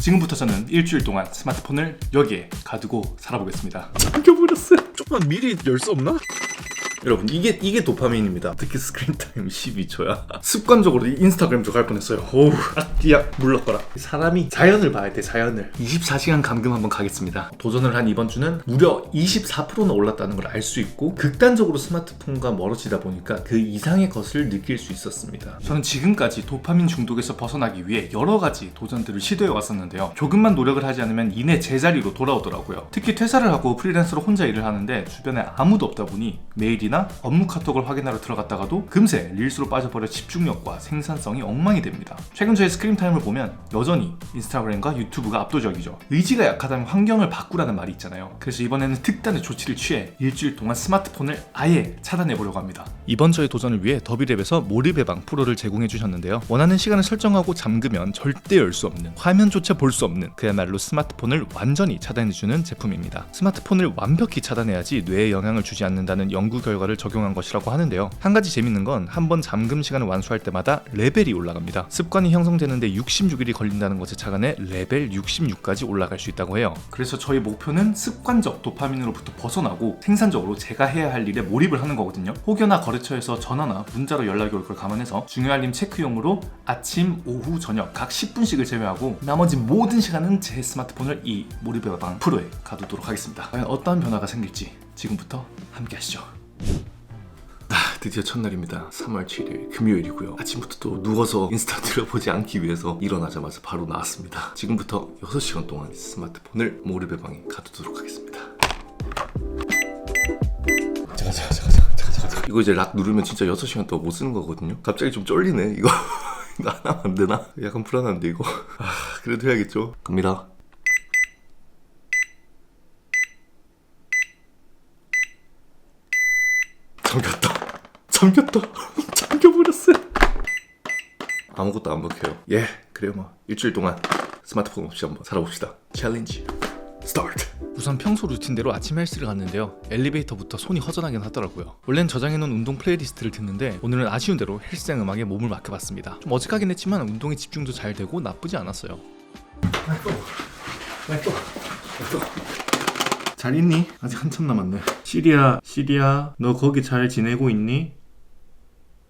지금부터 저는 일주일 동안 스마트폰을 여기에 가두고 살아보겠습니다. 잠겨버렸어요. 조금만 미리 열 수 없나? 여러분 이게 도파민입니다. 특히 스크린타임 12초야 습관적으로 인스타그램 들어갈 뻔했어요. 오우 야 물러거라. 사람이 자연을 봐야 돼. 자연을. 24시간 감금 한번 가겠습니다. 도전을 한 이번 주는 무려 24%나 올랐다는 걸 알 수 있고 극단적으로 스마트폰과 멀어지다 보니까 그 이상의 것을 느낄 수 있었습니다. 저는 지금까지 도파민 중독에서 벗어나기 위해 여러 가지 도전들을 시도해 왔었는데요. 조금만 노력을 하지 않으면 이내 제자리로 돌아오더라고요. 특히 퇴사를 하고 프리랜서로 혼자 일을 하는데 주변에 아무도 없다 보니 메일이나 업무 카톡을 확인하러 들어갔다가도 금세 릴스로 빠져버려 집중력과 생산성이 엉망이 됩니다. 최근 저의 스크린타임을 보면 여전히 인스타그램과 유튜브가 압도적이죠. 의지가 약하다면 환경을 바꾸라는 말이 있잖아요. 그래서 이번에는 특단의 조치를 취해 일주일 동안 스마트폰을 아예 차단해보려고 합니다. 이번 저의 도전을 위해 더비랩에서 몰입의 방 프로를 제공해 주셨는데요. 원하는 시간을 설정하고 잠그면 절대 열 수 없는, 화면조차 볼 수 없는 그야말로 스마트폰을 완전히 차단해주는 제품입니다. 스마트폰을 완벽히 차단해야지 뇌에 영향을 주지 않는다는 연구 결과를 적용한 것이라고 하는데요. 한 가지 재밌는 건 한 번 잠금 시간을 완수할 때마다 레벨이 올라갑니다. 습관이 형성되는데 66일이 걸린다는 것에 착안해 레벨 66까지 올라갈 수 있다고 해요. 그래서 저희 목표는 습관적 도파민으로부터 벗어나고 생산적으로 제가 해야 할 일에 몰입을 하는 거거든요. 혹여나 거래처에서 전화나 문자로 연락이 올 걸 감안해서 중요 알림 체크용으로 아침, 오후, 저녁 각 10분씩을 제외하고 나머지 모든 시간은 제 스마트폰을 이 몰입의 방 프로에 가두도록 하겠습니다. 과연 어떠한 변화가 생길지 지금부터 함께 하시죠. 드디어 첫날입니다. 3월 7일 금요일이고요. 아침부터 또 누워서 인스타 들어보지 않기 위해서 일어나자마자 바로 나왔습니다. 지금부터 6시간 동안 스마트폰을 몰입의 방에 가두도록 하겠습니다. 잠깐. 이거 이제 락 누르면 진짜 6시간 동안 못 쓰는 거거든요. 갑자기 좀 쫄리네. 이거 안 하면 안 되나? 약간 불안한데 이거. 그래도 해야겠죠. 갑니다. 잠겨버렸어요. 아무것도 안 먹혀요. 그래요 뭐 일주일 동안 스마트폰 없이 한번 살아봅시다. 챌린지 스타트. 우선 평소 루틴대로 아침 헬스를 갔는데요. 엘리베이터부터 손이 허전하긴 하더라고요. 원래는 저장해놓은 운동 플레이리스트를 듣는데 오늘은 아쉬운 대로 헬스장 음악에 몸을 맡겨봤습니다. 좀 어색하긴 했지만 운동에 집중도 잘 되고 나쁘지 않았어요. 잘 있니? 아직 한참 남았네. 시리야 너 거기 잘 지내고 있니?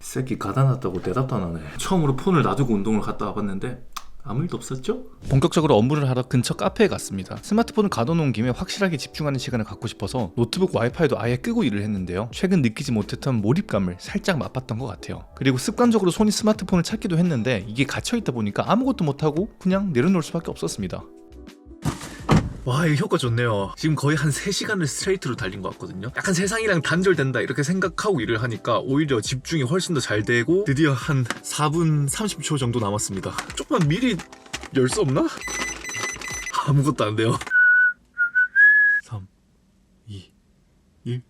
새끼 가다놨다고 대답도 안 하네. 처음으로 폰을 놔두고 운동을 갔다 와봤는데 아무 일도 없었죠? 본격적으로 업무를 하러 근처 카페에 갔습니다. 스마트폰을 가둬놓은 김에 확실하게 집중하는 시간을 갖고 싶어서 노트북 와이파이도 아예 끄고 일을 했는데요. 최근 느끼지 못했던 몰입감을 살짝 맛봤던 것 같아요. 그리고 습관적으로 손이 스마트폰을 찾기도 했는데 이게 갇혀있다 보니까 아무것도 못하고 그냥 내려놓을 수밖에 없었습니다. 와, 이거 효과 좋네요. 지금 거의 한 3시간을 스트레이트로 달린 것 같거든요. 약간 세상이랑 단절된다 이렇게 생각하고 일을 하니까 오히려 집중이 훨씬 더 잘 되고 드디어 한 4분 30초 정도 남았습니다. 조금만 미리 열 수 없나? 아무것도 안 돼요. 3 2 1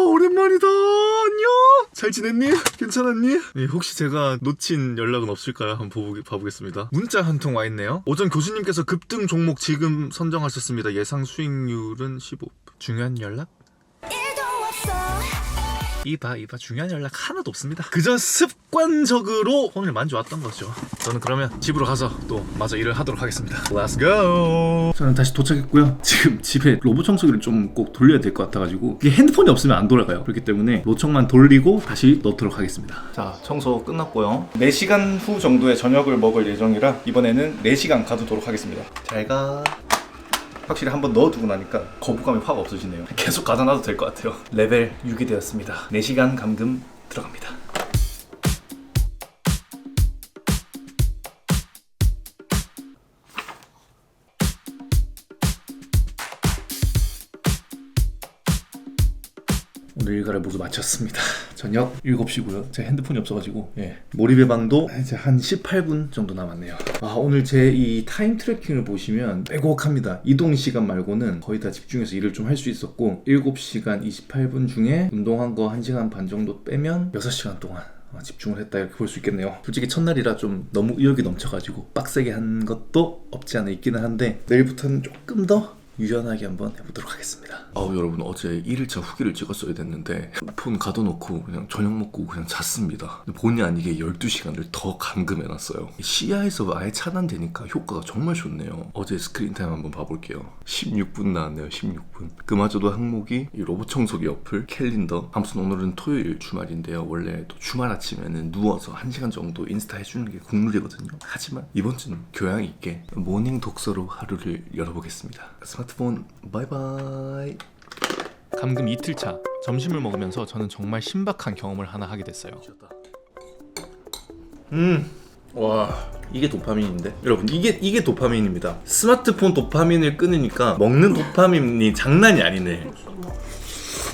오랜만이다. 안녕. 잘 지냈니? 괜찮았니? 혹시 제가 놓친 연락은 없을까요? 한번 봐보겠습니다. 문자 한 통 와있네요. 오전 교수님께서 급등 종목 지금 선정하셨습니다. 예상 수익률은 15%. 중요한 연락? 이봐 중요한 연락 하나도 없습니다. 그저 습관적으로 폰을 만져왔던 거죠. 저는 그러면 집으로 가서 또 마저 일을 하도록 하겠습니다. Let's go. 저는 다시 도착했고요. 지금 집에 로봇 청소기를 좀 꼭 돌려야 될 것 같아가지고 이게 핸드폰이 없으면 안 돌아가요. 그렇기 때문에 로청만 돌리고 다시 넣도록 하겠습니다. 자, 청소 끝났고요. 4시간 후 정도에 저녁을 먹을 예정이라 이번에는 4시간 가두도록 하겠습니다. 잘 가. 확실히 한번 넣어두고 나니까 거부감이 확 없어지네요. 계속 가둬놔도 될 것 같아요. 레벨 6이 되었습니다. 4시간 감금 들어갑니다. 오늘 일과를 모두 마쳤습니다. 저녁 7시고요. 제 핸드폰이 없어가지고 몰입의 방도 이제 한 18분 정도 남았네요. 오늘 제 이 타임 트래킹을 보시면 빼곡합니다. 이동 시간 말고는 거의 다 집중해서 일을 좀 할 수 있었고 7시간 28분 중에 운동한 거 1시간 반 정도 빼면 6시간 동안 집중을 했다 이렇게 볼 수 있겠네요. 솔직히 첫날이라 좀 너무 의욕이 넘쳐가지고 빡세게 한 것도 없지 않아 있기는 한데 내일부터는 조금 더 유연하게 한번 해보도록 하겠습니다. 여러분 어제 1일차 후기를 찍었어야 됐는데 폰 가둬놓고 그냥 저녁 먹고 그냥 잤습니다. 본의 아니게 12시간을 더 감금해놨어요. 시야에서 아예 차단되니까 효과가 정말 좋네요. 어제 스크린타임 한번 봐볼게요. 16분 나왔네요. 16분. 그마저도 항목이 이 로봇 청소기 어플, 캘린더. 아무튼 오늘은 토요일 주말인데요. 원래 또 주말 아침에는 누워서 1시간 정도 인스타 해주는 게 국룰이거든요. 하지만 이번 주는 교양 있게 모닝 독서로 하루를 열어보겠습니다. 스마트폰 바이바이. 감금 이틀차 점심을 먹으면서 저는 정말 신박한 경험을 하나 하게 됐어요. 와, 이게 도파민인데? 여러분, 이게 도파민입니다. 스마트폰 도파민을 끊으니까 먹는 도파민이 장난이 아니네.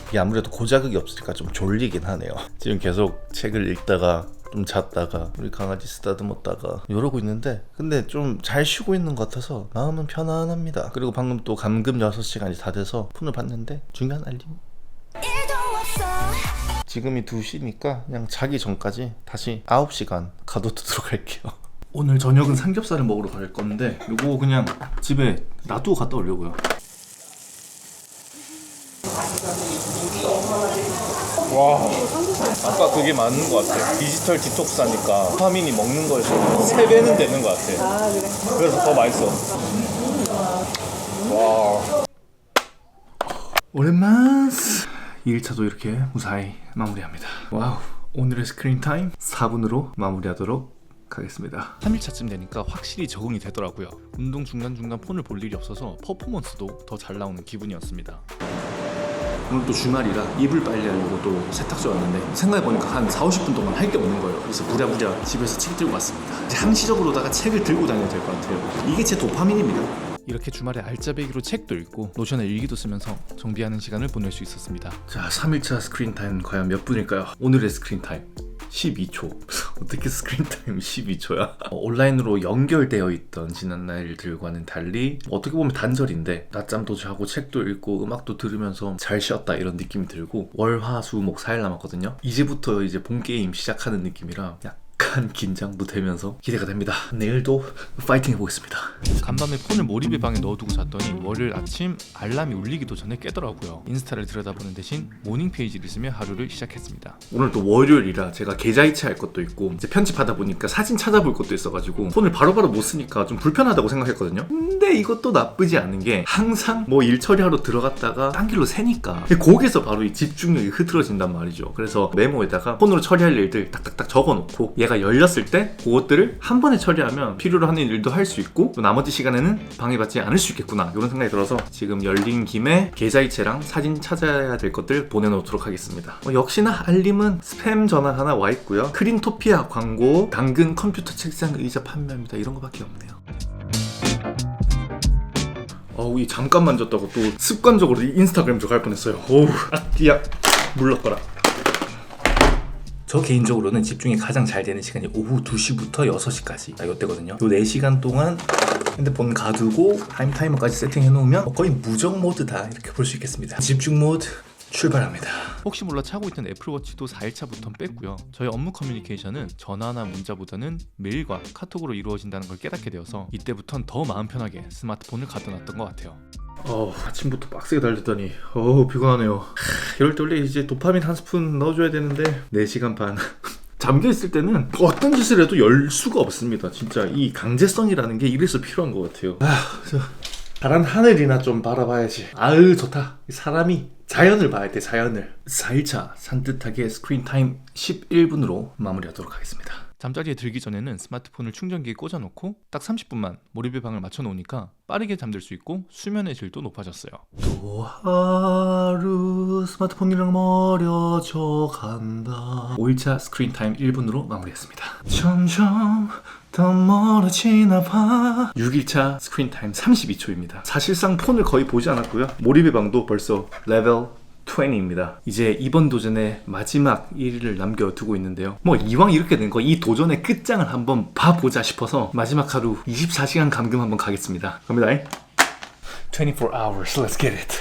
이게 아무래도 고자극이 없으니까 좀 졸리긴 하네요. 지금 계속 책을 읽다가 좀 잤다가 우리 강아지 쓰다듬었다가 이러고 있는데, 근데 좀 잘 쉬고 있는 것 같아서 마음은 편안합니다. 그리고 방금 또 감금 6시간이 다 돼서 폰을 봤는데 중요한 알림. 지금이 2시니까 그냥 자기 전까지 다시 9시간 가둬두도록 할게요. 오늘 저녁은 삼겹살을 먹으러 갈 건데 이거 그냥 집에 놔두고 갔다 오려고요. 와, 아까 그게 맞는 것 같아. 디지털 디톡스 하니까 도파민이 먹는 거에서 3배는 되는 것 같아. 그래? 그래서 더 맛있어. 와, 오랜만. 2일차도 이렇게 무사히 마무리합니다. 와우, 오늘의 스크린 타임 4분으로 마무리하도록 하겠습니다. 3일차쯤 되니까 확실히 적응이 되더라고요. 운동 중간중간 폰을 볼 일이 없어서 퍼포먼스도 더 잘 나오는 기분이었습니다. 오늘 또 주말이라 이불 빨래하려고 또 세탁소 왔는데 생각해보니까 한 4-50분 동안 할 게 없는 거예요. 그래서 부랴부랴 집에서 책 들고 왔습니다. 항시적으로다가 책을 들고 다녀야 될 것 같아요. 이게 제 도파민입니다. 이렇게 주말에 알짜배기로 책도 읽고 노션에 일기도 쓰면서 정비하는 시간을 보낼 수 있었습니다. 자, 3일차 스크린 타임 과연 몇 분일까요? 오늘의 스크린 타임 12초. 어떻게 스크린 타임 12초야? 온라인으로 연결되어 있던 지난날들과는 달리 어떻게 보면 단절인데 낮잠도 자고 책도 읽고 음악도 들으면서 잘 쉬었다 이런 느낌이 들고, 월, 화, 수, 목 4일 남았거든요. 이제부터 이제 본 게임 시작하는 느낌이라 약간 긴장도 되면서 기대가 됩니다. 내일도 파이팅 해보겠습니다. 간밤에 폰을 몰입의 방에 넣어두고 잤더니 월요일 아침 알람이 울리기도 전에 깨더라고요. 인스타를 들여다보는 대신 모닝 페이지를 쓰며 하루를 시작했습니다. 오늘 또 월요일이라 제가 계좌 이체할 것도 있고 이제 편집하다 보니까 사진 찾아볼 것도 있어가지고 폰을 바로바로 못 쓰니까 좀 불편하다고 생각했거든요. 근데 이것도 나쁘지 않은 게 항상 뭐 일 처리하러 들어갔다가 딴 길로 새니까 거기서 바로 이 집중력이 흐트러진단 말이죠. 그래서 메모에다가 폰으로 처리할 일들 딱딱딱 적어놓고 얘가 열렸을 때 그것들을 한 번에 처리하면 필요로 하는 일도 할 수 있고 또 나머지 시간에는 방해받지 않을 수 있겠구나 이런 생각이 들어서 지금 열린 김에 계좌이체랑 사진 찾아야 될 것들 보내놓도록 하겠습니다. 역시나 알림은 스팸 전화 하나 와 있고요. 크린토피아 광고, 당근 컴퓨터 책상 의자 판매합니다. 이런 거밖에 없네요. 이 잠깐 만졌다고 또 습관적으로 인스타그램 들어갈 뻔했어요. 어우, 야, 물러거라. 저 개인적으로는 집중이 가장 잘 되는 시간이 오후 2시부터 6시까지 이때거든요. 요 4시간 동안 핸드폰 가두고 타이머까지 세팅해 놓으면 거의 무적 모드다 이렇게 볼 수 있겠습니다. 집중 모드 출발합니다. 혹시 몰라 차고 있던 애플워치도 4일차부터는 뺐고요. 저희 업무 커뮤니케이션은 전화나 문자보다는 메일과 카톡으로 이루어진다는 걸 깨닫게 되어서 이때부터는 더 마음 편하게 스마트폰을 가둬놨던 것 같아요. 아침부터 빡세게 달렸더니 피곤하네요. 이럴 때 원래 이제 도파민 한 스푼 넣어줘야 되는데 4시간 반 잠겨있을 때는 어떤 짓을 해도 열 수가 없습니다. 진짜 이 강제성이라는 게 이래서 필요한 것 같아요. 파란 하늘이나 좀 바라봐야지. 아유 좋다. 사람이 자연을 봐야 돼. 자연을. 4일차 산뜻하게 스크린 타임 11분으로 마무리하도록 하겠습니다. 잠자리에 들기 전에는 스마트폰을 충전기에 꽂아놓고 딱 30분만 몰입의 방을 맞춰놓으니까 빠르게 잠들 수 있고 수면의 질도 높아졌어요. 또 하루 스마트폰이랑 멀어져 간다. 5일차 스크린 타임 1분으로 마무리했습니다. 점점 더 멀어지나 봐. 6일차 스크린 타임 32초입니다. 사실상 폰을 거의 보지 않았고요. 몰입의 방도 벌써 레벨 20입니다. 이제 이번 도전의 마지막 1위를 남겨두고 있는데요. 이왕 이렇게 된 거 이 도전의 끝장을 한번 봐보자 싶어서 마지막 하루 24시간 감금 한번 가겠습니다. 갑니다. 24 hours, let's get it.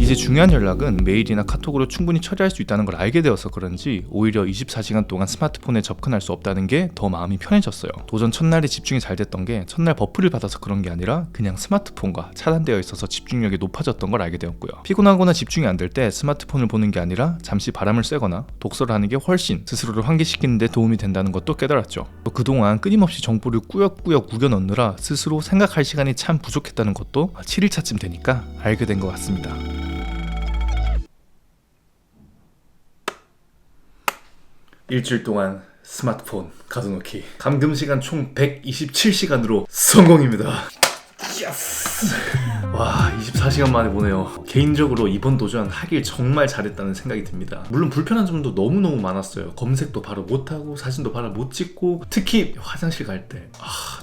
이제 중요한 연락은 메일이나 카톡으로 충분히 처리할 수 있다는 걸 알게 되어서 그런지 오히려 24시간 동안 스마트폰에 접근할 수 없다는 게 더 마음이 편해졌어요. 도전 첫날에 집중이 잘 됐던 게 첫날 버프를 받아서 그런 게 아니라 그냥 스마트폰과 차단되어 있어서 집중력이 높아졌던 걸 알게 되었고요. 피곤하거나 집중이 안 될 때 스마트폰을 보는 게 아니라 잠시 바람을 쐬거나 독서를 하는 게 훨씬 스스로를 환기시키는 데 도움이 된다는 것도 깨달았죠. 또 그동안 끊임없이 정보를 꾸역꾸역 구겨 넣느라 스스로 생각할 시간이 참 부족했다는 것도 7일차쯤 되니까 알게 된 것 같습니다. 일주일 동안 스마트폰 가둬놓기 감금 시간 총 127시간으로 성공입니다. 와, 24시간 만에 보네요. 개인적으로 이번 도전 하길 정말 잘했다는 생각이 듭니다. 물론 불편한 점도 너무너무 많았어요. 검색도 바로 못하고 사진도 바로 못 찍고 특히 화장실 갈 때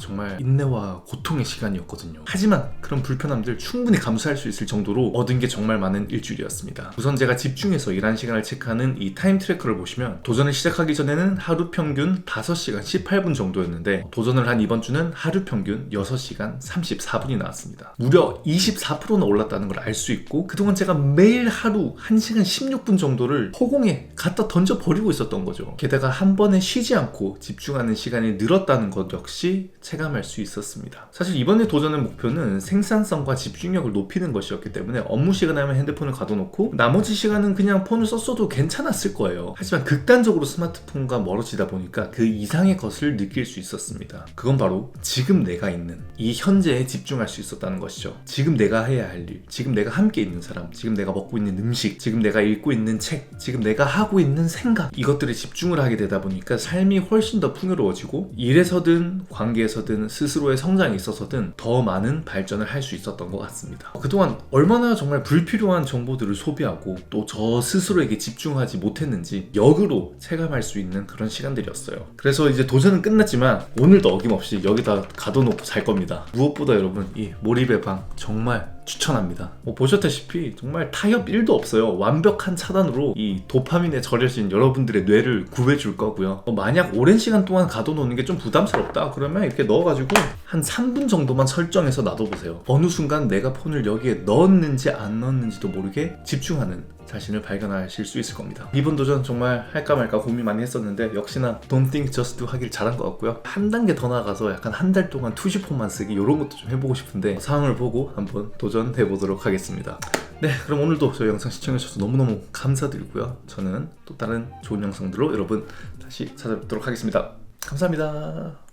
정말 인내와 고통의 시간이었거든요. 하지만 그런 불편함들 충분히 감수할 수 있을 정도로 얻은 게 정말 많은 일주일이었습니다. 우선 제가 집중해서 일한 시간을 체크하는 이 타임 트래커를 보시면 도전을 시작하기 전에는 하루 평균 5시간 18분 정도였는데 도전을 한 이번 주는 하루 평균 6시간 34분이 나왔습니다. 무려 24%나 올랐다는 걸 알 수 있고 그동안 제가 매일 하루 1시간 16분 정도를 허공에 갖다 던져버리고 있었던 거죠. 게다가 한 번에 쉬지 않고 집중하는 시간이 늘었다는 것 역시 체감할 수 있었습니다. 사실 이번에 도전의 목표는 생산성과 집중력을 높이는 것이었기 때문에 업무 시간에 하면 핸드폰을 가둬놓고 나머지 시간은 그냥 폰을 썼어도 괜찮았을 거예요. 하지만 극단적으로 스마트폰과 멀어지다 보니까 그 이상의 것을 느낄 수 있었습니다. 그건 바로 지금 내가 있는 이 현재에 집중할 수 있었다는 것이죠. 지금 내가 해야 할 일, 지금 내가 함께 있는 사람, 지금 내가 먹고 있는 음식, 지금 내가 읽고 있는 책, 지금 내가 하고 있는 생각, 이것들에 집중을 하게 되다 보니까 삶이 훨씬 더 풍요로워지고 일에서든 관계에서든 스스로의 성장에 있어서든 더 많은 발전을 할 수 있었던 것 같습니다. 그동안 얼마나 정말 불필요한 정보들을 소비하고 또 저 스스로에게 집중하지 못했는지 역으로 체감할 수 있는 그런 시간들이었어요. 그래서 이제 도전은 끝났지만 오늘도 어김없이 여기다 가둬놓고 살 겁니다. 무엇보다 여러분 이 몰입의 방 정말 추천합니다. 보셨다시피 정말 타협 1도 없어요. 완벽한 차단으로 이 도파민에 절여진 여러분들의 뇌를 구해줄 거고요. 만약 오랜 시간 동안 가둬놓는 게 좀 부담스럽다 그러면 이렇게 넣어가지고 한 3분 정도만 설정해서 놔둬보세요. 어느 순간 내가 폰을 여기에 넣었는지 안 넣었는지도 모르게 집중하는 자신을 발견하실 수 있을 겁니다. 이번 도전 정말 할까 말까 고민 많이 했었는데 역시나 Don't Think Just Do 하길 잘한 것 같고요. 한 단계 더 나가서 약간 한 달 동안 투시폰만 쓰기 이런 것도 좀 해보고 싶은데 상황을 보고 한번 도전해보도록 하겠습니다. 네, 그럼 오늘도 저희 영상 시청해주셔서 너무너무 감사드리고요. 저는 또 다른 좋은 영상들로 여러분 다시 찾아뵙도록 하겠습니다. 감사합니다.